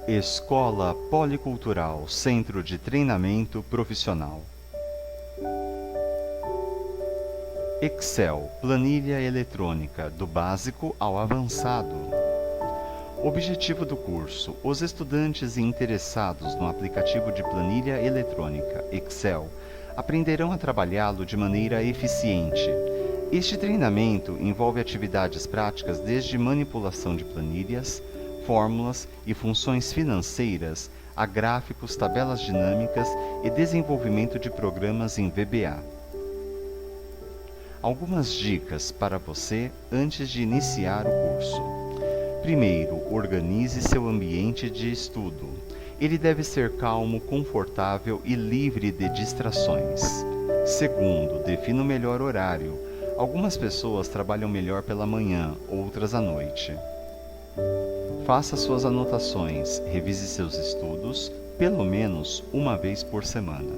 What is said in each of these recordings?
Escola Policultural Centro de Treinamento Profissional. Excel, planilha eletrônica, do básico ao avançado. Objetivo do curso: os estudantes interessados no aplicativo de planilha eletrônica Excel aprenderão a trabalhá-lo de maneira eficiente. Este treinamento envolve atividades práticas desde manipulação de planilhas, fórmulas e funções financeiras, a gráficos, tabelas dinâmicas e desenvolvimento de programas em VBA. Algumas dicas para você antes de iniciar o curso. Primeiro, organize seu ambiente de estudo. Ele deve ser calmo, confortável e livre de distrações. Segundo, defina o melhor horário. Algumas pessoas trabalham melhor pela manhã, outras à noite. Faça suas anotações, revise seus estudos, pelo menos uma vez por semana.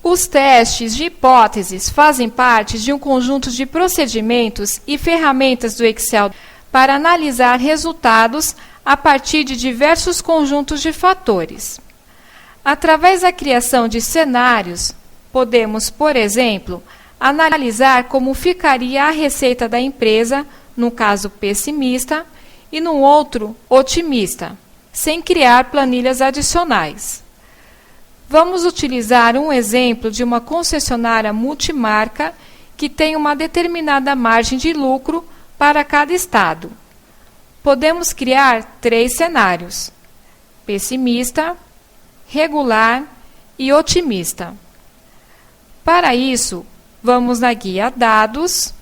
Os testes de hipóteses fazem parte de um conjunto de procedimentos e ferramentas do Excel para analisar resultados a partir de diversos conjuntos de fatores. Através da criação de cenários, podemos, por exemplo, analisar como ficaria a receita da empresa, no caso pessimista, e no outro otimista, sem criar planilhas adicionais. Vamos utilizar um exemplo de uma concessionária multimarca que tem uma determinada margem de lucro para cada estado. Podemos criar 3 cenários: pessimista, regular e otimista. Para isso, vamos na guia Dados,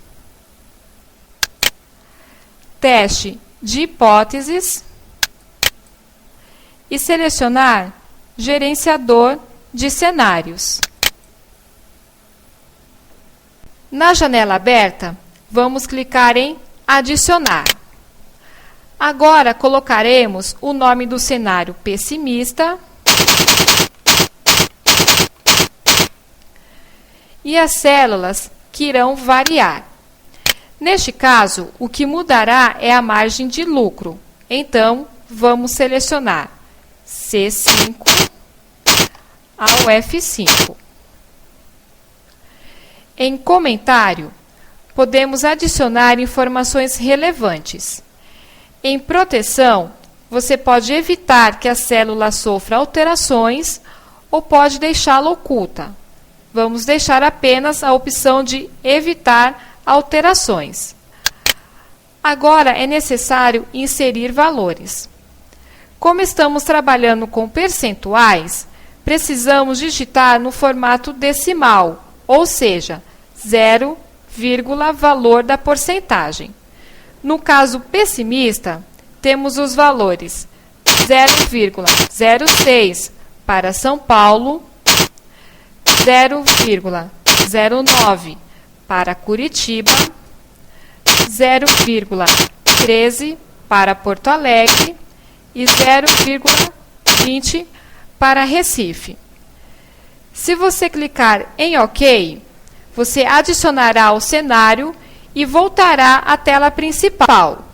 Teste de hipóteses e selecionar Gerenciador de cenários. Na janela aberta, vamos clicar em Adicionar. Agora colocaremos o nome do cenário pessimista e as células que irão variar. Neste caso, o que mudará é a margem de lucro. Então, vamos selecionar C5 ao F5. Em comentário, podemos adicionar informações relevantes. Em proteção, você pode evitar que a célula sofra alterações ou pode deixá-la oculta. Vamos deixar apenas a opção de evitar alterações. Agora é necessário inserir valores. Como estamos trabalhando com percentuais, precisamos digitar no formato decimal, ou seja, 0, valor da porcentagem. No caso pessimista, temos os valores 0,06 para São Paulo, 0,09 para Curitiba, 0,13 para Porto Alegre e 0,20 para Recife. Se você clicar em OK, você adicionará o cenário e voltará à tela principal.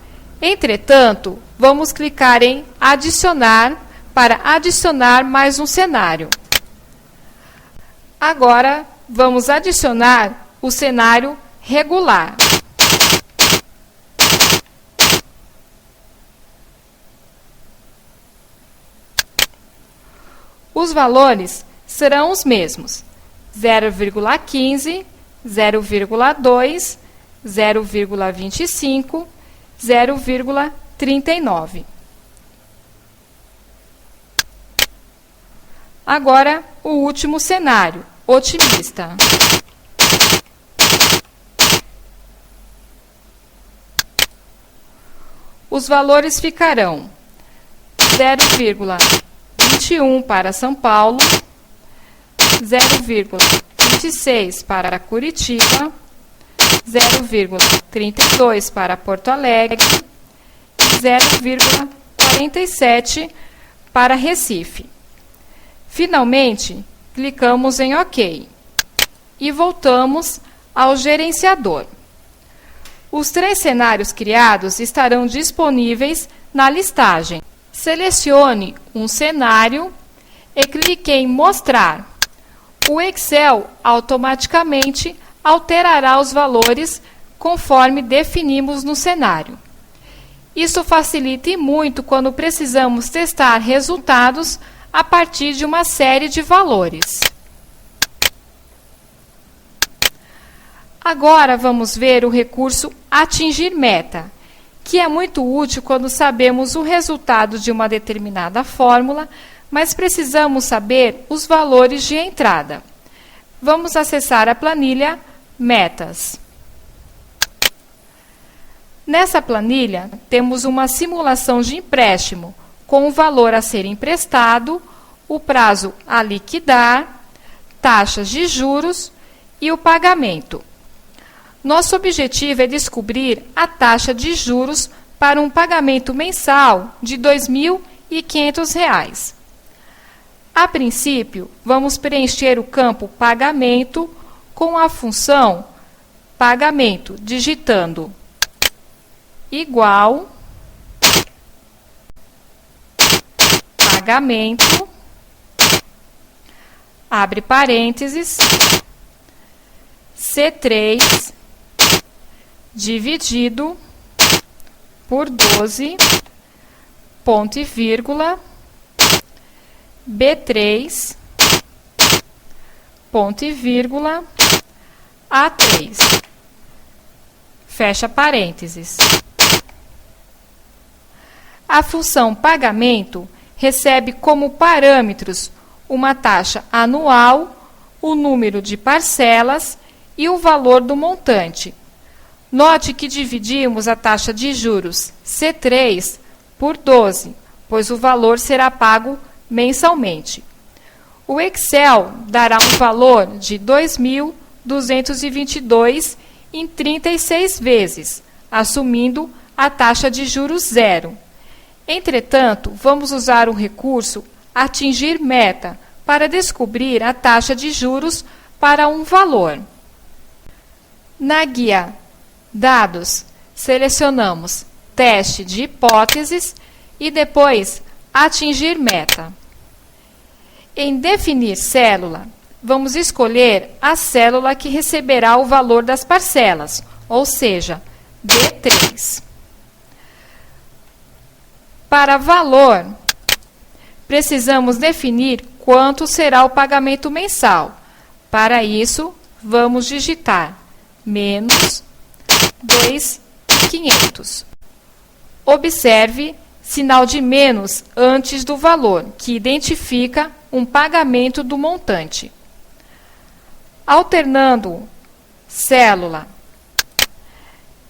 Entretanto, vamos clicar em Adicionar para adicionar mais um cenário. Agora, vamos adicionar o cenário regular. Os valores serão os mesmos: 0,15, 0,2, 0,25, 0,39. Agora, o último cenário, otimista. Os valores ficarão 0,21 para São Paulo, 0,26 para Curitiba, 0,32 para Porto Alegre e 0,47 para Recife. Finalmente, clicamos em OK e voltamos ao gerenciador. Os 3 cenários criados estarão disponíveis na listagem. Selecione um cenário e clique em Mostrar. O Excel automaticamente alterará os valores conforme definimos no cenário. Isso facilita e muito quando precisamos testar resultados a partir de uma série de valores. Agora vamos ver o recurso Atingir Meta, que é muito útil quando sabemos o resultado de uma determinada fórmula, mas precisamos saber os valores de entrada. Vamos acessar a planilha Metas. Nessa planilha, temos uma simulação de empréstimo, com o valor a ser emprestado, o prazo a liquidar, taxas de juros e o pagamento. Nosso objetivo é descobrir a taxa de juros para um pagamento mensal de R$ 2.500. A princípio, vamos preencher o campo Pagamento com a função Pagamento, digitando igual pagamento, abre parênteses, C3 dividido por 12, ponto e vírgula, B3, ponto e vírgula, A3, fecha parênteses. A função pagamento recebe como parâmetros uma taxa anual, o número de parcelas e o valor do montante. Note que dividimos a taxa de juros C3 por 12, pois o valor será pago mensalmente. O Excel dará um valor de R$ 2.222 em 36 vezes, assumindo a taxa de juros zero. Entretanto, vamos usar o recurso Atingir Meta para descobrir a taxa de juros para um valor. Na guia Dados, selecionamos Teste de hipóteses e depois Atingir Meta. Em Definir célula, vamos escolher a célula que receberá o valor das parcelas, ou seja, D3. Para valor, precisamos definir quanto será o pagamento mensal. Para isso, vamos digitar menos 2.500. Observe sinal de menos antes do valor, que identifica um pagamento do montante. Alternando célula,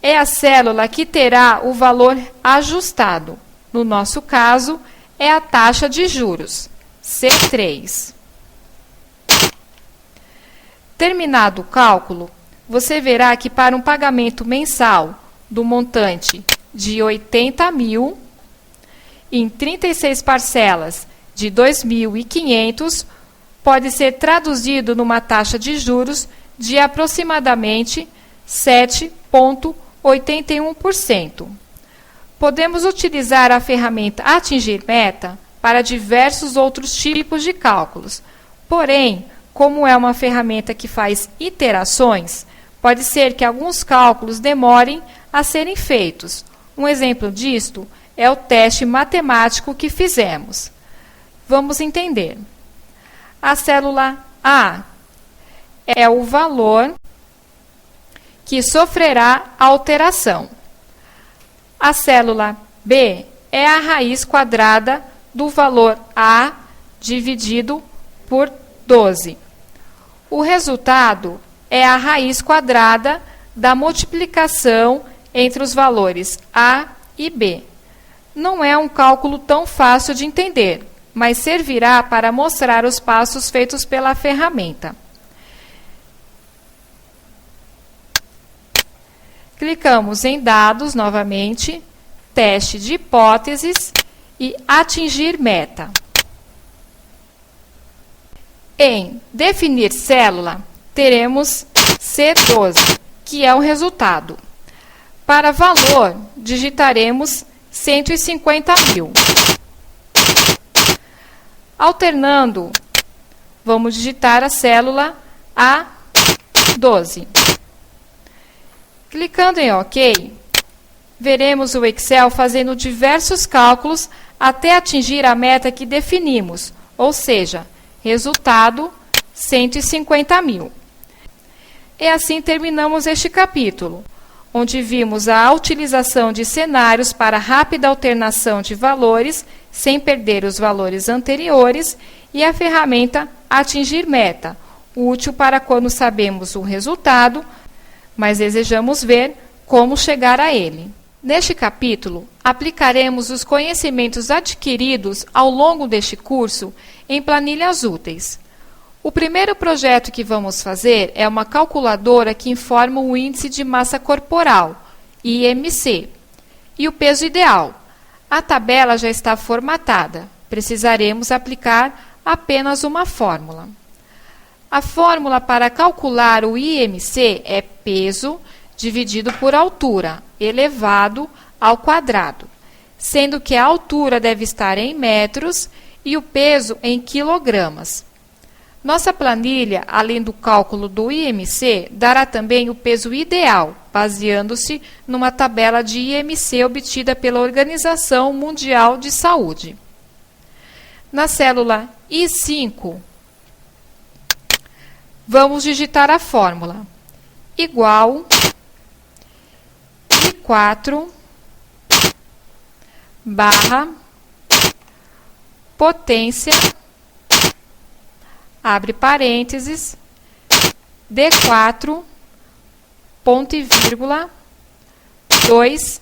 é a célula que terá o valor ajustado. No nosso caso, é a taxa de juros, C3. Terminado o cálculo, você verá que para um pagamento mensal do montante de 80.000, em 36 parcelas de 2.500, pode ser traduzido numa taxa de juros de aproximadamente 7,81%. Podemos utilizar a ferramenta Atingir Meta para diversos outros tipos de cálculos. Porém, como é uma ferramenta que faz iterações, pode ser que alguns cálculos demorem a serem feitos. Um exemplo disto é o teste matemático que fizemos. Vamos entender. A célula A é o valor que sofrerá alteração. A célula B é a raiz quadrada do valor A dividido por 12. O resultado é a raiz quadrada da multiplicação entre os valores A e B. Não é um cálculo tão fácil de entender, mas servirá para mostrar os passos feitos pela ferramenta. Clicamos em Dados novamente, Teste de hipóteses e Atingir Meta. Em Definir célula, teremos C12, que é o resultado. Para valor, digitaremos 150.000. Alternando, vamos digitar a célula A12. Clicando em OK, veremos o Excel fazendo diversos cálculos até atingir a meta que definimos, ou seja, resultado 150 mil. E assim terminamos este capítulo, onde vimos a utilização de cenários para rápida alternação de valores, sem perder os valores anteriores, e a ferramenta Atingir Meta, útil para quando sabemos o resultado, mas desejamos ver como chegar a ele. Neste capítulo, aplicaremos os conhecimentos adquiridos ao longo deste curso em planilhas úteis. O primeiro projeto que vamos fazer é uma calculadora que informa o Índice de Massa Corporal, IMC, e o peso ideal. A tabela já está formatada. Precisaremos aplicar apenas uma fórmula. A fórmula para calcular o IMC é peso dividido por altura, elevado ao quadrado, sendo que a altura deve estar em metros e o peso em quilogramas. Nossa planilha, além do cálculo do IMC, dará também o peso ideal, baseando-se numa tabela de IMC obtida pela Organização Mundial de Saúde. Na célula I5, vamos digitar a fórmula igual I4 barra potência, abre parênteses, D4, ponto e vírgula, 2,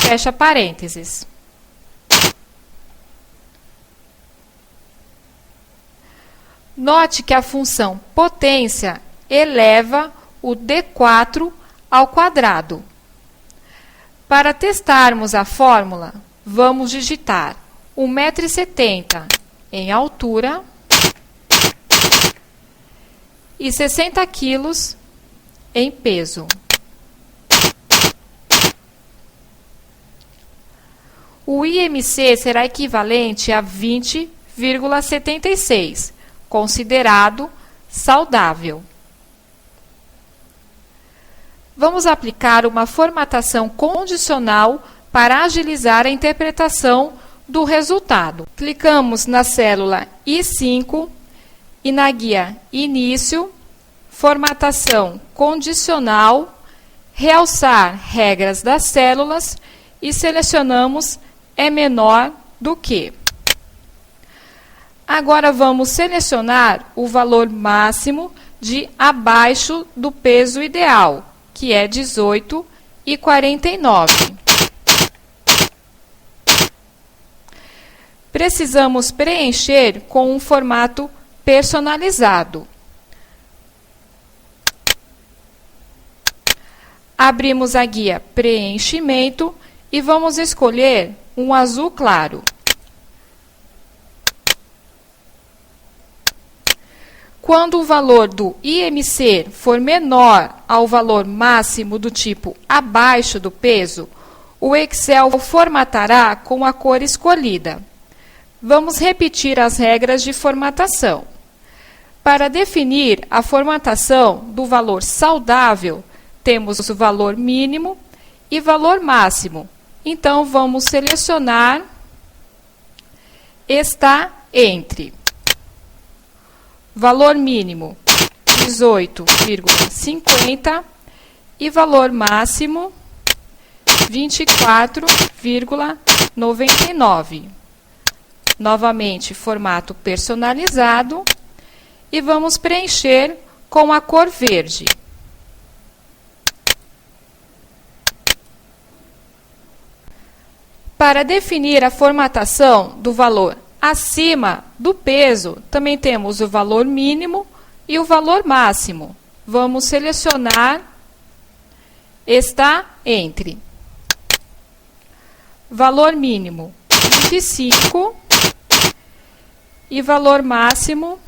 fecha parênteses. Note que a função potência eleva o D4 ao quadrado. Para testarmos a fórmula, vamos digitar 1,70 m em altura e 60 kg em peso. O IMC será equivalente a 20,76, considerado saudável. Vamos aplicar uma formatação condicional para agilizar a interpretação do resultado. Clicamos na célula I5 e na guia Início, Formatação Condicional, Realçar regras das células e selecionamos é menor do que. Agora vamos selecionar o valor máximo de abaixo do peso ideal, que é 18,49. Precisamos preencher com um formato personalizado. Abrimos a guia Preenchimento e vamos escolher um azul claro. Quando o valor do IMC for menor ao valor máximo do tipo abaixo do peso, o Excel formatará com a cor escolhida. Vamos repetir as regras de formatação. Para definir a formatação do valor saudável, temos o valor mínimo e valor máximo. Então, vamos selecionar está entre. Valor mínimo 18,50 e valor máximo 24,99. Novamente, formato personalizado e vamos preencher com a cor verde. Para definir a formatação do valor acima do peso, também temos o valor mínimo e o valor máximo. Vamos selecionar está entre. Valor mínimo 25 e valor máximo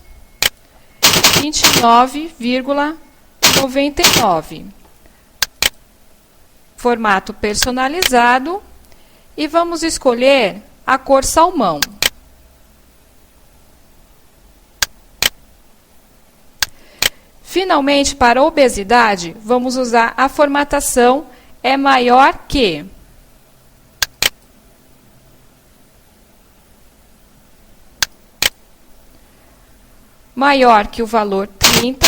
29,99. Formato personalizado e vamos escolher a cor salmão. Finalmente, para a obesidade, vamos usar a formatação é maior que. Maior que o valor 30.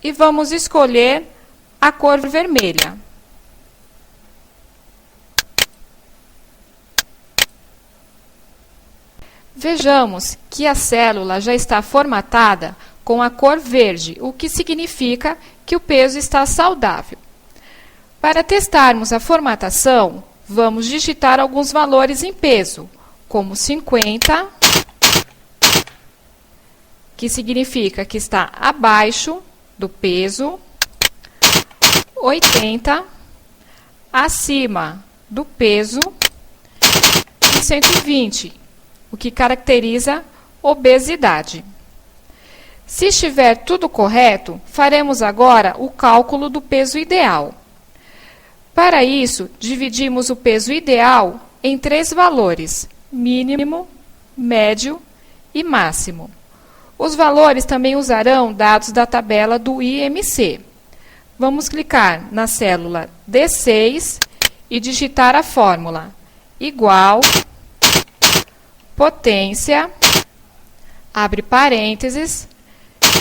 E vamos escolher a cor vermelha. Vejamos que a célula já está formatada com a cor verde, o que significa que o peso está saudável. Para testarmos a formatação, vamos digitar alguns valores em peso, como 50, que significa que está abaixo do peso, 80, acima do peso, e 120, o que caracteriza obesidade. Se estiver tudo correto, faremos agora o cálculo do peso ideal. Para isso, dividimos o peso ideal em 3 valores: mínimo, médio e máximo. Os valores também usarão dados da tabela do IMC. Vamos clicar na célula D6 e digitar a fórmula igual potência, abre parênteses,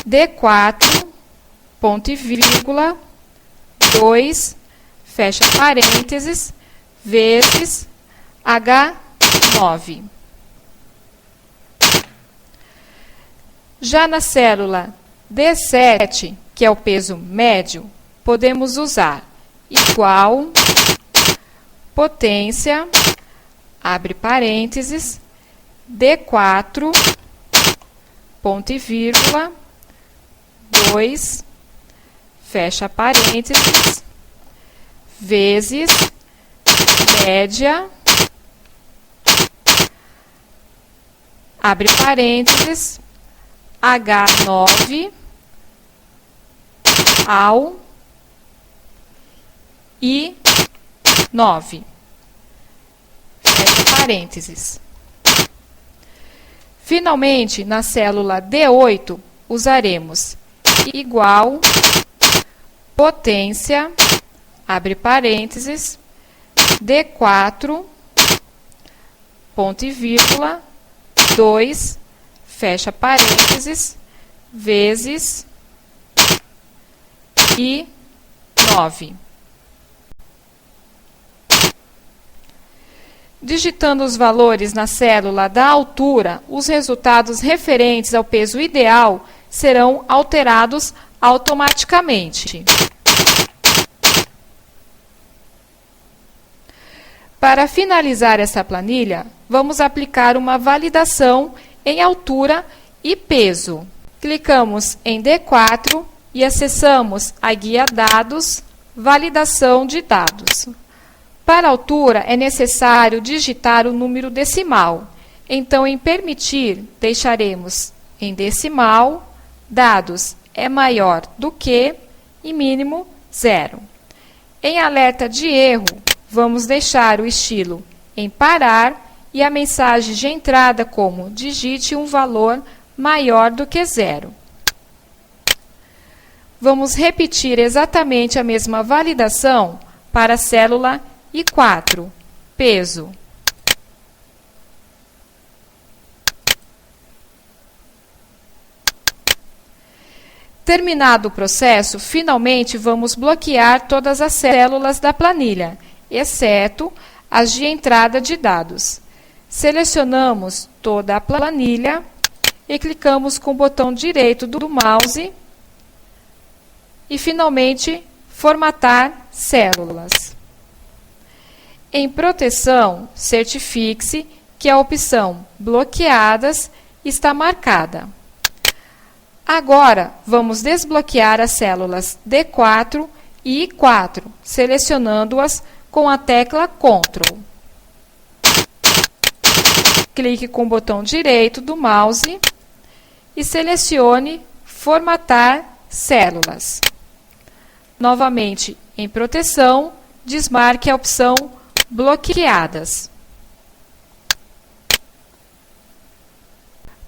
D4, ponto e vírgula, 2, fecha parênteses, vezes H9. Já na célula D7, que é o peso médio, podemos usar igual potência, abre parênteses, D4, ponto e vírgula, 2, fecha parênteses, vezes média, abre parênteses, H9 ao I9, fecha parênteses. Finalmente, na célula D8, usaremos igual potência, abre parênteses, D4, ponto e vírgula, 2, fecha parênteses, vezes I9. Digitando os valores na célula da altura, os resultados referentes ao peso ideal serão alterados automaticamente. Para finalizar essa planilha, vamos aplicar uma validação em altura e peso. Clicamos em D4 e acessamos a guia Dados, Validação de Dados. Para a altura, é necessário digitar o número decimal. Então, em Permitir, deixaremos em decimal, dados é maior do que e mínimo 0. Em alerta de erro, vamos deixar o estilo em parar e a mensagem de entrada como digite um valor maior do que 0. Vamos repetir exatamente a mesma validação para a célula I4, peso. Terminado o processo, finalmente vamos bloquear todas as células da planilha, exceto as de entrada de dados. Selecionamos toda a planilha e clicamos com o botão direito do mouse e, finalmente, formatar células. Em proteção, certifique-se que a opção bloqueadas está marcada. Agora, vamos desbloquear as células D4 e I4, selecionando-as com a tecla Ctrl. Clique com o botão direito do mouse e selecione Formatar células. Novamente, em proteção, desmarque a opção bloqueadas.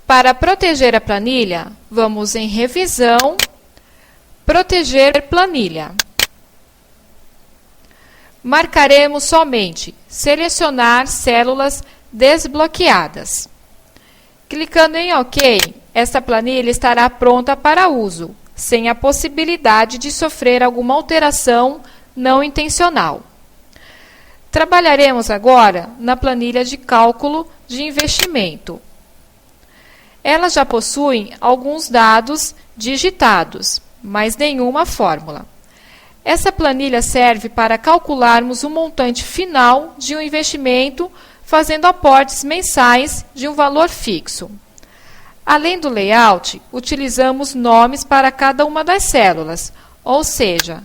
Para proteger a planilha, vamos em Revisão, Proteger planilha. Marcaremos somente Selecionar células desbloqueadas. Clicando em OK, esta planilha estará pronta para uso, sem a possibilidade de sofrer alguma alteração não intencional. Trabalharemos agora na planilha de cálculo de investimento. Ela já possui alguns dados digitados, mas nenhuma fórmula. Essa planilha serve para calcularmos o montante final de um investimento, fazendo aportes mensais de um valor fixo. Além do layout, utilizamos nomes para cada uma das células, ou seja,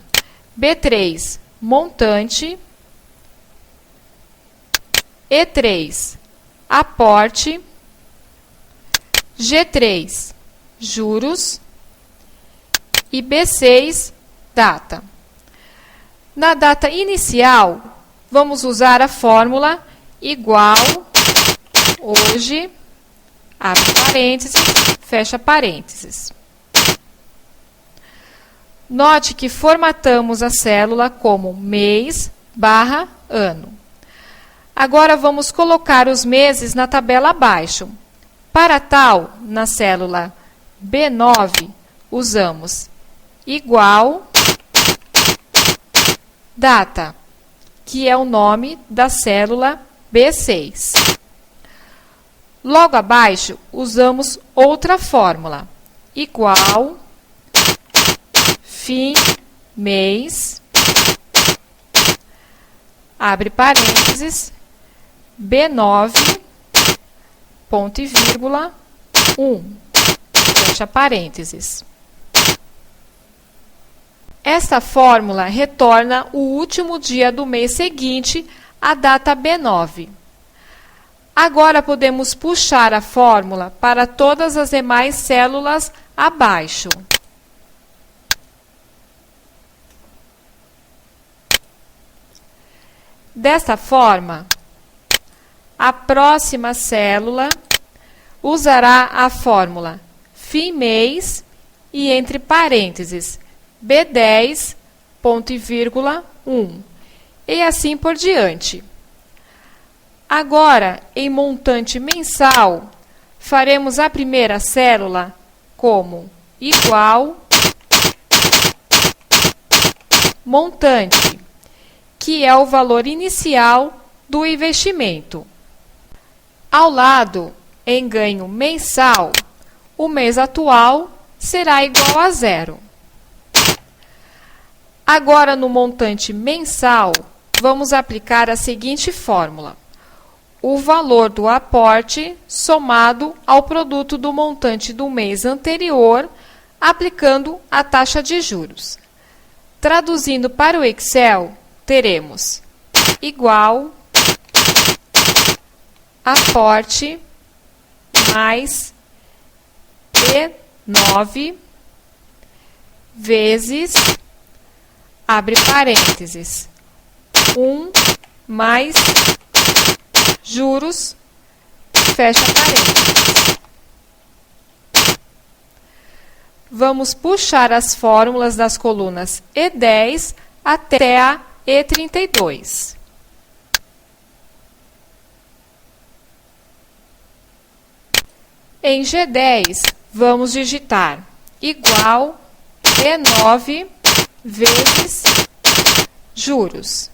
B3, montante, E3, aporte, G3, juros e B6, data. Na data inicial, vamos usar a fórmula igual hoje, abre parênteses, fecha parênteses. Note que formatamos a célula como mês/ano. Agora vamos colocar os meses na tabela abaixo. Para tal, na célula B9, usamos igual data, que é o nome da célula B6. Logo abaixo, usamos outra fórmula, igual fim mês, abre parênteses, B9, ponto e vírgula, 1, fecha parênteses. Esta fórmula retorna o último dia do mês seguinte à data B9. Agora podemos puxar a fórmula para todas as demais células abaixo. Desta forma, a próxima célula usará a fórmula fim mês e entre parênteses B10, ponto e vírgula, 1, e assim por diante. Agora, em montante mensal, faremos a primeira célula como igual montante, que é o valor inicial do investimento. Ao lado, em ganho mensal, o mês atual será igual a 0. Agora, no montante mensal, vamos aplicar a seguinte fórmula. O valor do aporte somado ao produto do montante do mês anterior, aplicando a taxa de juros. Traduzindo para o Excel, teremos igual aporte mais E9 vezes, abre parênteses, 1 mais juros, fecha parênteses. Vamos puxar as fórmulas das colunas E10 até a E32. Em G10, vamos digitar igual E9 vezes juros.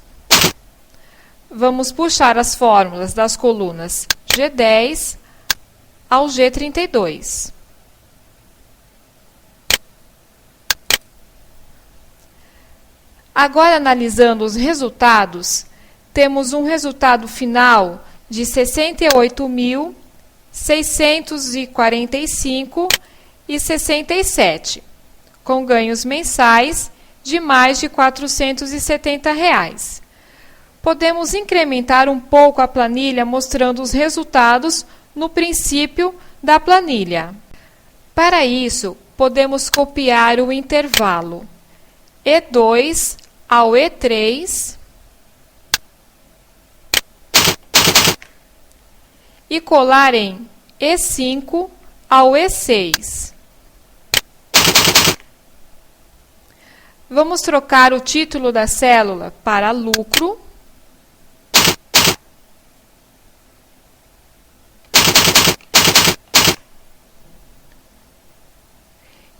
Vamos puxar as fórmulas das colunas G10 ao G32. Agora, analisando os resultados, temos um resultado final de R$ 68.645,67, com ganhos mensais de mais de R$ 470. Podemos incrementar um pouco a planilha mostrando os resultados no princípio da planilha. Para isso, podemos copiar o intervalo E2 ao E3 e colar em E5 ao E6. Vamos trocar o título da célula para lucro.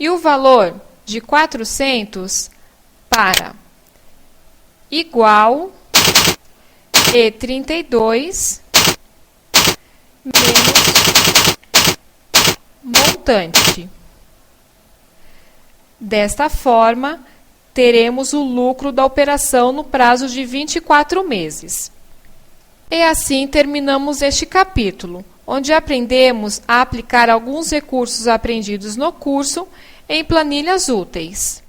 E o valor de 400 para igual E32 menos montante. Desta forma, teremos o lucro da operação no prazo de 24 meses. E assim terminamos este capítulo, onde aprendemos a aplicar alguns recursos aprendidos no curso em planilhas úteis.